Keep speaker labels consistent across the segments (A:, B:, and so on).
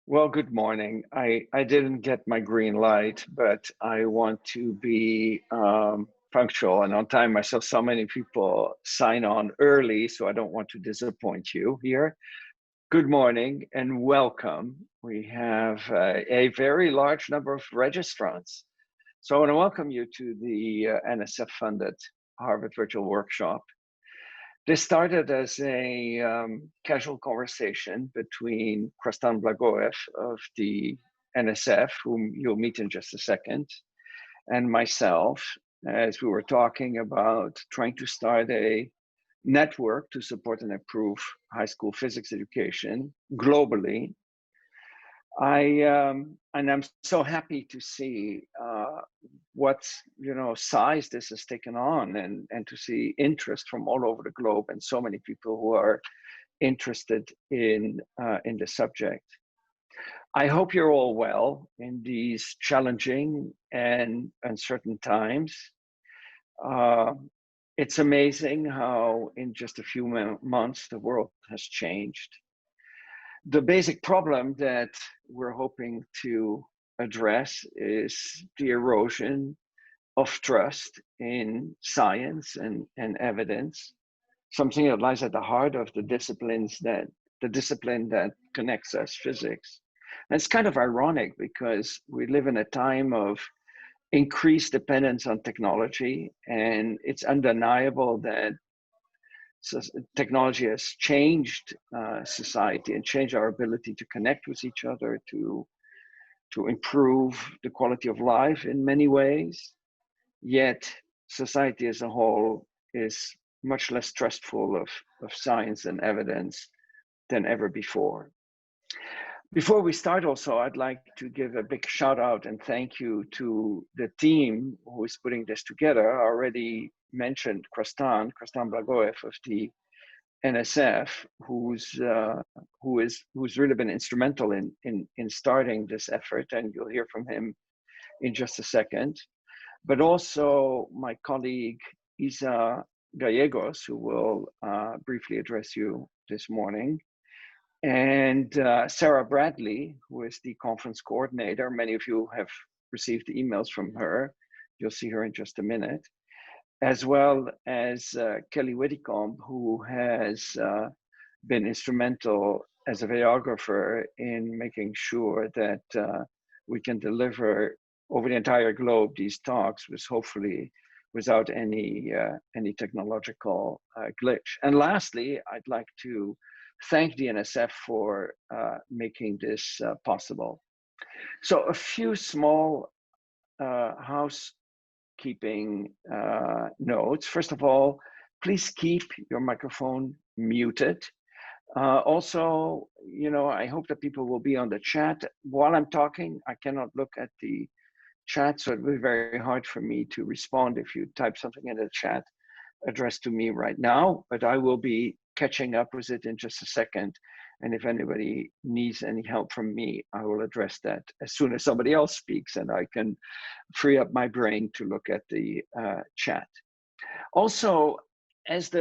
A: Well, good morning. I didn't get my green light, but I want to be punctual and on time. I saw so many people sign on early, so I don't want to disappoint you here. Good morning and welcome. We have a very large number of registrants. So I want to welcome you to the NSF-funded Harvard Virtual Workshop. This started as a casual conversation between Krastan Blagoev of the NSF, whom you'll meet in just a second, and myself, as we were talking about trying to start a network to support and improve high school physics education globally. And I'm so happy to see what size this has taken on, and to see interest from all over the globe and so many people who are interested in the subject. I hope you're all well in these challenging and uncertain times. It's amazing how in just a few months the world has changed. The basic problem that we're hoping to address is the erosion of trust in science and evidence, something that lies at the heart of the discipline that connects us, physics. And it's kind of ironic because we live in a time of increased dependence on technology, and it's undeniable that technology has changed society and changed our ability to connect with each other, to improve the quality of life in many ways. Yet society as a whole is much less trustful of science and evidence than ever before. Before we start also, I'd like to give a big shout out and thank you to the team who is putting this together. I already mentioned Krastan Blagoev of the NSF, who's really been instrumental in starting this effort, and you'll hear from him in just a second. But also my colleague Isaura Gallegos, who will briefly address you this morning, and Sarah Bradley, who is the conference coordinator. Many of you have received emails from her. You'll see her in just a minute, as well as Kelly Whitcomb, who has been instrumental as a videographer in making sure that we can deliver over the entire globe these talks with hopefully without any technological glitch. And lastly, I'd like to thank the NSF for making this possible. So a few small housekeeping notes. First of all, please keep your microphone muted. Also, I hope that people will be on the chat. While I'm talking, I cannot look at the chat, so it will be very hard for me to respond if you type something in the chat addressed to me right now, but I will be catching up with it in just a second. And if anybody needs any help from me, I will address that as soon as somebody else speaks and I can free up my brain to look at the chat. Also, as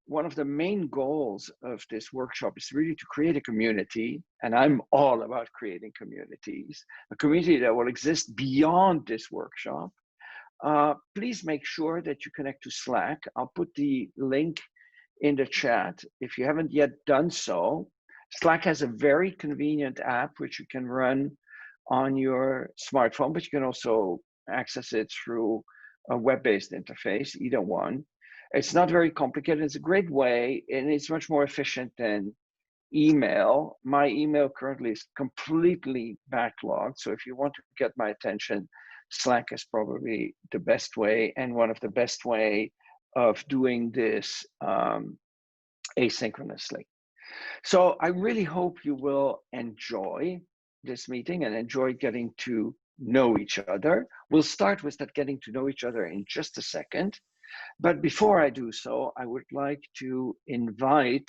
A: one of the main goals of this workshop is really to create a community, and I'm all about creating communities, a community that will exist beyond this workshop. Please make sure that you connect to Slack. I'll put the link in the chat. If you haven't yet done so, Slack has a very convenient app which you can run on your smartphone, but you can also access it through a web-based interface, either one. It's not very complicated. It's a great way, and it's much more efficient than email. My email currently is completely backlogged, so if you want to get my attention, Slack is probably the best way, and one of the best way of doing this asynchronously. So I really hope you will enjoy this meeting and enjoy getting to know each other. We'll start with that getting to know each other in just a second. But before I do so, I would like to invite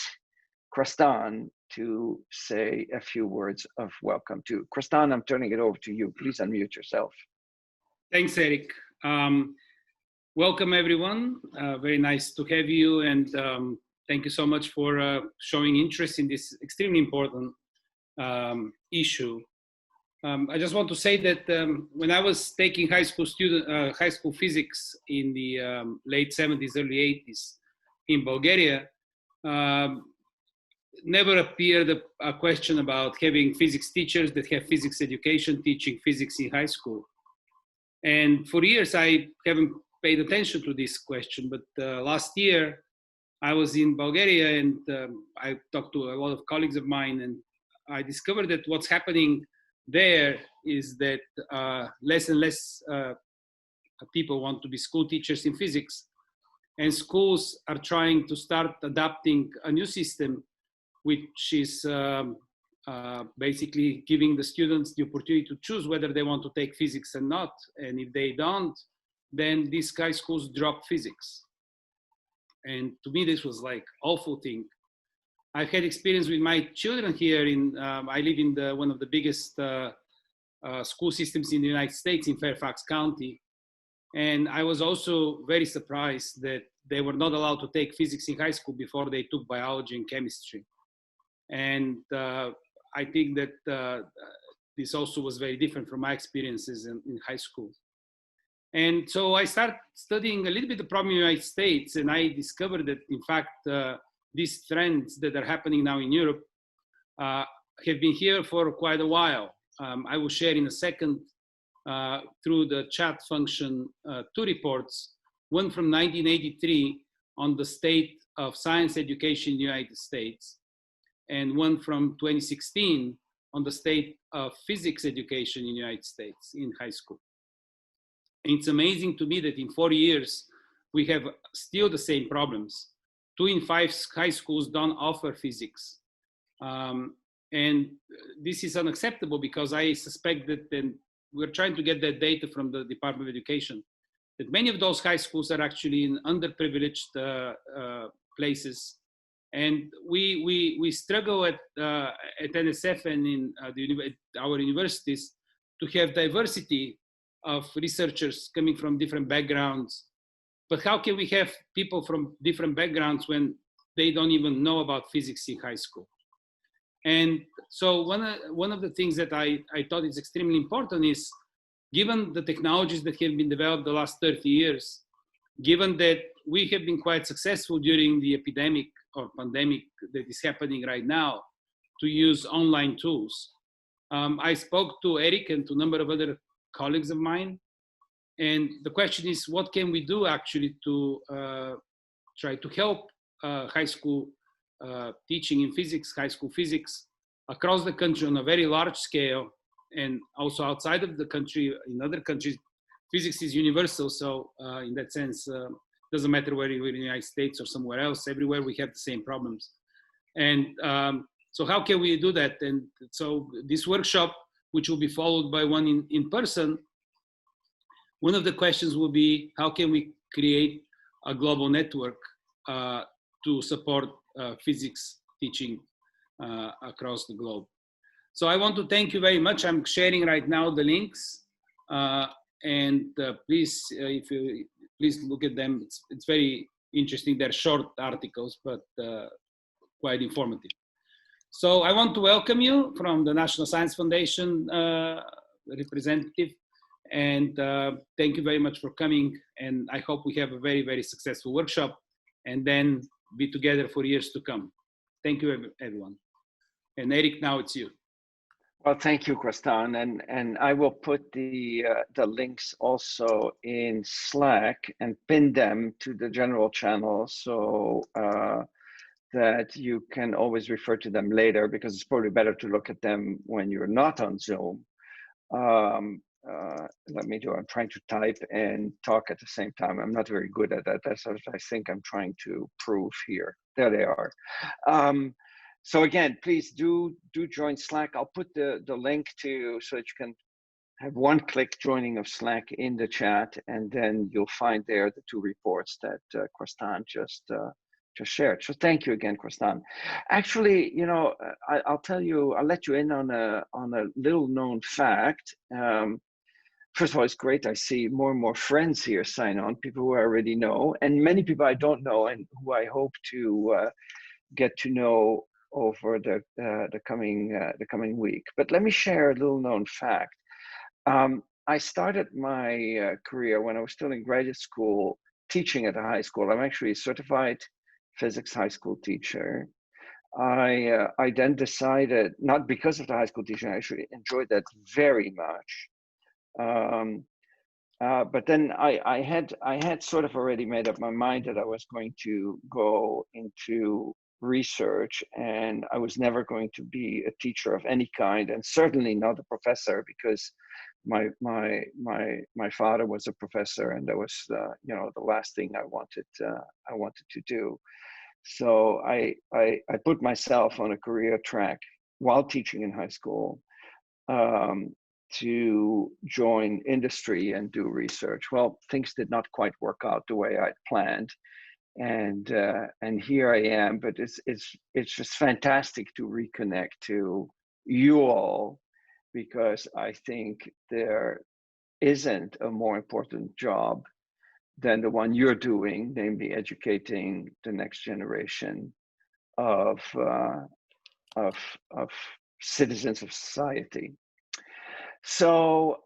A: Krastan to say a few words of welcome to. Krastan, I'm turning it over to you. Please unmute yourself.
B: Thanks, Eric. Welcome, everyone. Very nice to have you, and thank you so much for showing interest in this extremely important issue. I just want to say that when I was taking high school physics in the late 70s, early 80s in Bulgaria, never appeared a question about having physics teachers that have physics education teaching physics in high school. And for years, I haven't paid attention to this question, but last year, I was in Bulgaria and I talked to a lot of colleagues of mine, and I discovered that what's happening there is that less and less people want to be school teachers in physics, and schools are trying to start adapting a new system, which is basically giving the students the opportunity to choose whether they want to take physics or not. And if they don't, then these high schools drop physics. And to me, this was like awful thing. I've had experience with my children here I live in one of the biggest school systems in the United States, in Fairfax County. And I was also very surprised that they were not allowed to take physics in high school before they took biology and chemistry. And I think that this also was very different from my experiences in high school. And so I started studying a little bit the problem in the United States, and I discovered that, in fact, these trends that are happening now in Europe have been here for quite a while. I will share in a second through the chat function 2 reports, one from 1983 on the state of science education in the United States, and one from 2016 on the state of physics education in the United States in high school. And it's amazing to me that in 4 years, we have still the same problems. 2 in 5 high schools don't offer physics. And this is unacceptable because I suspect that then we're trying to get that data from the Department of Education, that many of those high schools are actually in underprivileged places. And we struggle at NSF and in our universities to have diversity of researchers coming from different backgrounds. But how can we have people from different backgrounds when they don't even know about physics in high school? And so one of the things that I thought is extremely important is, given the technologies that have been developed the last 30 years, given that we have been quite successful during the epidemic or pandemic that is happening right now to use online tools. I spoke to Eric and to a number of other colleagues of mine. And the question is, what can we do actually to try to help high school teaching in physics, high school physics across the country on a very large scale, and also outside of the country, in other countries, physics is universal. So in that sense, doesn't matter whether you're in the United States or somewhere else, everywhere we have the same problems. And so how can we do that? And so this workshop, which will be followed by one in person, one of the questions will be, how can we create a global network to support physics teaching across the globe? So I want to thank you very much. I'm sharing right now the links, and please, please look at them. It's very interesting. They're short articles, but quite informative. So I want to welcome you from the National Science Foundation representative, and thank you very much for coming. And I hope we have a very, very successful workshop and then be together for years to come. Thank you, everyone. And Eric, now it's you.
A: Well, thank you, Krastan, and I will put the links also in Slack and pin them to the general channel so that you can always refer to them later, because it's probably better to look at them when you're not on Zoom. Let me do. I'm trying to type and talk at the same time. I'm not very good at that. That's what I think I'm trying to prove here. There they are. So again, please do join Slack. I'll put the link to so that you can have one-click joining of Slack in the chat, and then you'll find there the 2 reports that Krastan just shared. So thank you again, Krastan. Actually, you know, I'll let you in on a little known fact. First of all, it's great. I see more and more friends here sign on, people who I already know, and many people I don't know and who I hope to get to know over the coming week. But let me share a little known fact. I started my career when I was still in graduate school, teaching at a high school. I'm actually a certified physics high school teacher. I then decided, not because of the high school teaching, I actually enjoyed that very much. But then I had sort of already made up my mind that I was going to go into research, and I was never going to be a teacher of any kind, and certainly not a professor, because my father was a professor, and that was the last thing I wanted to do. So I put myself on a career track while teaching in high school, to join industry and do research. Well, things did not quite work out the way I'd planned, and here I am. But it's just fantastic to reconnect to you all, because I think there isn't a more important job than the one you're doing, namely educating the next generation of citizens of society. So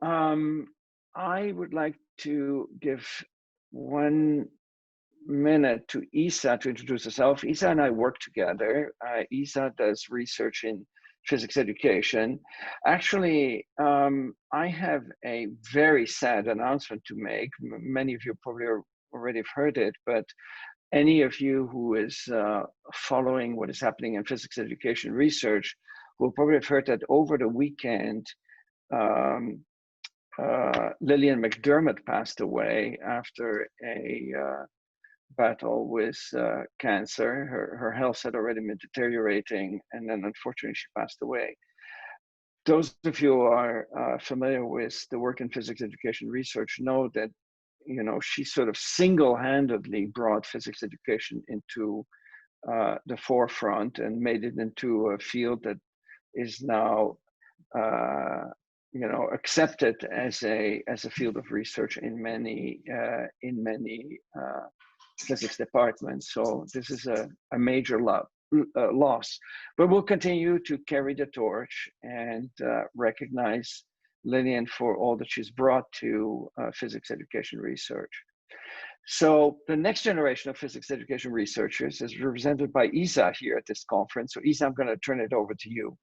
A: I would like to give 1 minute to Isa to introduce herself. Isa and I work together. Isa does research in physics education. Actually, I have a very sad announcement to make. Many of you probably already have heard it, but any of you who is following what is happening in physics education research will probably have heard that over the weekend, Lillian McDermott passed away after a battle with cancer. Her health had already been deteriorating, and then unfortunately she passed away. Those of you who are familiar with the work in physics education research know that she sort of single-handedly brought physics education into the forefront and made it into a field that is now accepted as a field of research in many physics departments. So this is a major loss, but we'll continue to carry the torch and recognize Lillian for all that she's brought to physics education research. So the next generation of physics education researchers is represented by Isa here at this conference. So Isa, I'm going to turn it over to you.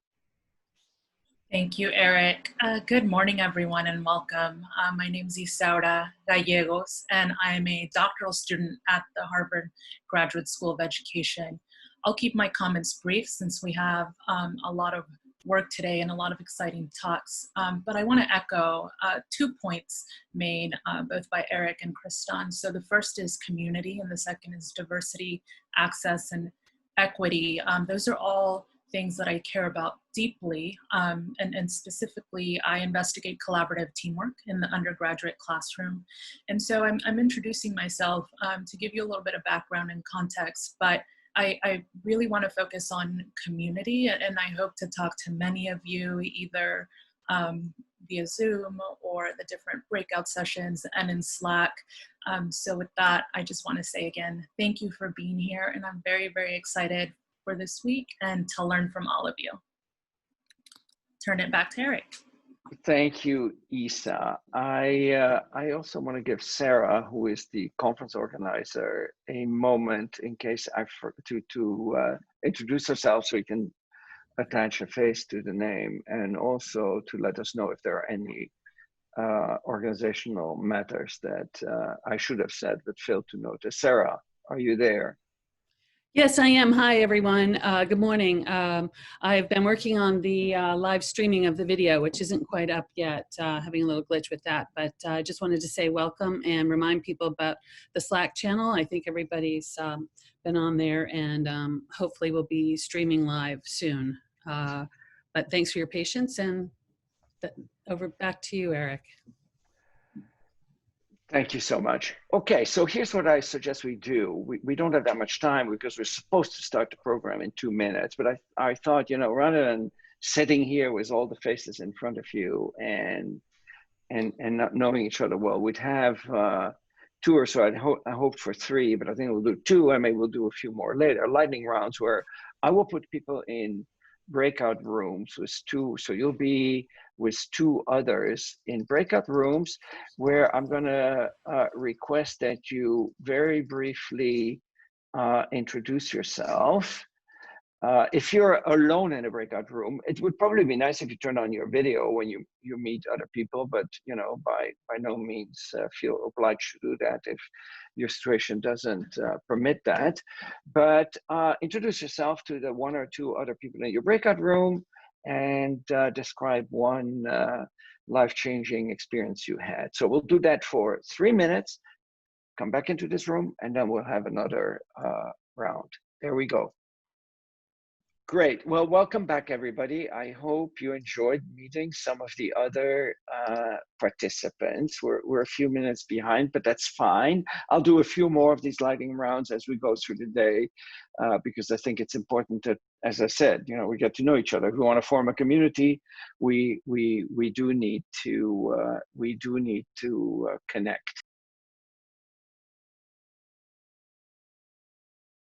C: Thank you, Eric. Good morning, everyone, and welcome. My name is Isaura Gallegos, and I am a doctoral student at the Harvard Graduate School of Education. I'll keep my comments brief since we have a lot of work today and a lot of exciting talks. But I want to echo 2 points made both by Eric and Krastan. So the first is community, and the second is diversity, access, and equity. Those are all things that I care about deeply, and specifically I investigate collaborative teamwork in the undergraduate classroom. And so I'm introducing myself to give you a little bit of background and context, but I really want to focus on community, and I hope to talk to many of you either via Zoom or the different breakout sessions and in Slack. So with that, I just want to say again, thank you for being here, and I'm very, very excited for this week and to learn from all of you. Turn it back to Eric.
A: Thank you, Isa. I also want to give Sarah, who is the conference organizer, a moment in case I forgot to introduce herself, so we can attach a face to the name, and also to let us know if there are any organizational matters that I should have said but failed to notice. Sarah, are you there?
D: Yes, I am. Hi, everyone. Good morning. I've been working on the live streaming of the video, which isn't quite up yet, having a little glitch with that. But I just wanted to say welcome and remind people about the Slack channel. I think everybody's been on there, and hopefully we'll be streaming live soon. But thanks for your patience, and over back to you, Eric.
A: Thank you so much. Okay, so here's what I suggest we do. We don't have that much time because we're supposed to start the program in 2 minutes, but I thought, rather than sitting here with all the faces in front of you and not knowing each other well, we'd have 2 or so. I hoped for 3, but I think we'll do 2, and maybe we'll do a few more later. Lightning rounds where I will put people in breakout rooms with 2. So you'll be with 2 others in breakout rooms where I'm going to request that you very briefly introduce yourself. If you're alone in a breakout room, it would probably be nice if you turn on your video when you meet other people, but you know, by no means feel obliged to do that if your situation doesn't permit that. But introduce yourself to the 1 or 2 other people in your breakout room and describe one life-changing experience you had. So we'll do that for 3 minutes, come back into this room, and then we'll have another round. There we go. Great. Well, welcome back, everybody. I hope you enjoyed meeting some of the other participants. We're a few minutes behind, but that's fine. I'll do a few more of these lightning rounds as we go through the day, because I think it's important that, as I said, you know, we get to know each other. If we want to form a community, we do need to connect.